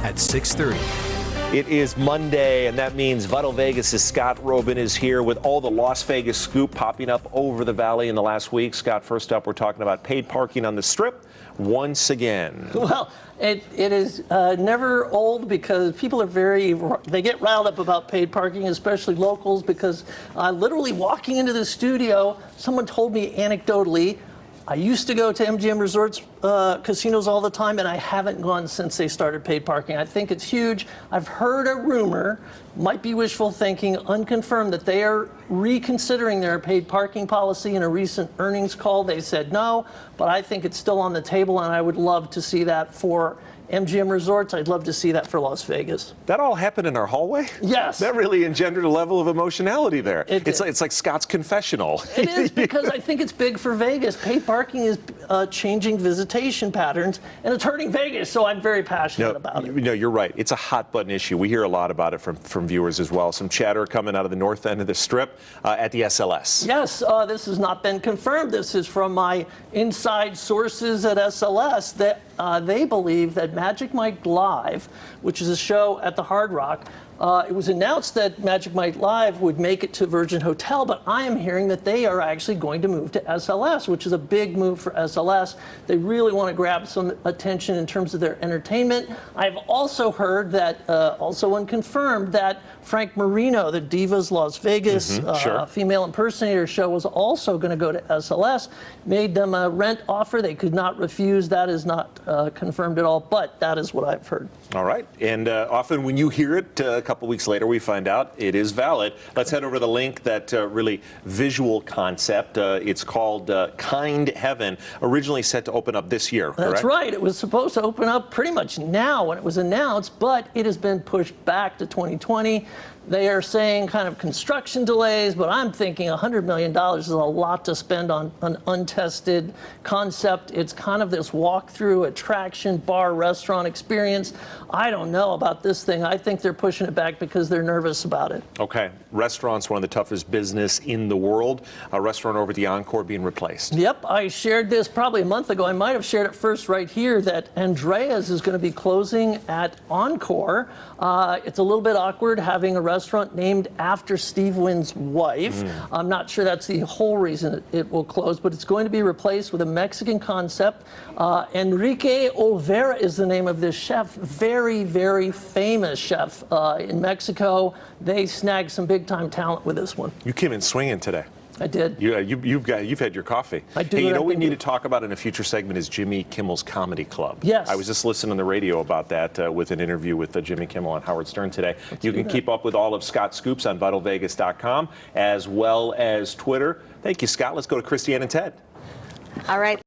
at 6:30. It is Monday, and that means Vital Vegas' Scott Robin is here with all the Las Vegas scoop popping up over the valley in the last week. Scott, first up, we're talking about paid parking on the Strip once again. Well, it is never old because people are they get riled up about paid parking, especially locals, because literally walking into the studio, someone told me anecdotally, I used to go to MGM Resorts casinos all the time, and I haven't gone since they started paid parking. I think it's huge. I've heard a rumor, might be wishful thinking, unconfirmed, that they are reconsidering their paid parking policy. In a recent earnings call, they said no, but I think it's still on the table, and I would love to see that for MGM Resorts. I'd love to see that for Las Vegas. That all happened in our hallway? Yes. That really engendered a level of emotionality there. It's like Scott's confessional. It is, because I think it's big for Vegas. Paid parking is changing visitation patterns, and it's hurting Vegas, so I'm very passionate about it. No, you're right. It's a hot button issue. We hear a lot about it from viewers as well. Some chatter coming out of the north end of the Strip at the SLS. Yes, this has not been confirmed. This is from my inside sources at SLS that they believe that Magic Mike Live, which is a show at the Hard Rock, it was announced that Magic Mike Live would make it to Virgin Hotel, but I am hearing that they are actually going to move to SLS, which is a big move for SLS. They really want to grab some attention in terms of their entertainment. I've also heard that, also unconfirmed, that Frank Marino, the Divas Las Vegas female impersonator show, was also going to go to SLS. Made them a rent offer they could not refuse. That is not confirmed at all, but that is what I've heard. All right, and often when you hear it, a couple weeks later we find out it is valid. Let's head over to the link, that really visual concept. It's called Kind Heaven, originally set to open up this year, correct? That's right. It was supposed to open up pretty much now when it was announced, but it has been pushed back to 2020. They are saying kind of construction delays, but I'm thinking $100 million is a lot to spend on an untested concept. It's kind of this walk-through attraction, bar, restaurant experience. I don't know about this thing. I think they're pushing it back because they're nervous about it. Okay. Restaurants, one of the toughest business in the world. A restaurant over at the Encore being replaced. Yep. I shared this probably a month ago. I might have shared it first right here, that Andrea's is going to be closing at Encore. It's a little bit awkward having a restaurant named after Steve Wynn's wife. I'm not sure that's the whole reason it will close, but it's going to be replaced with a Mexican concept. Enrique Olvera is the name of this chef. Very, very famous chef in Mexico. They snagged some big-time talent with this one. You came in swinging today. I did. You've had your coffee. I do. Hey, you know what we need to talk about in a future segment is Jimmy Kimmel's Comedy Club. Yes. I was just listening on the radio about that with an interview with Jimmy Kimmel on Howard Stern today. You can keep up with all of Scott's scoops on VitalVegas.com as well as Twitter. Thank you, Scott. Let's go to Christiane and Ted. All right.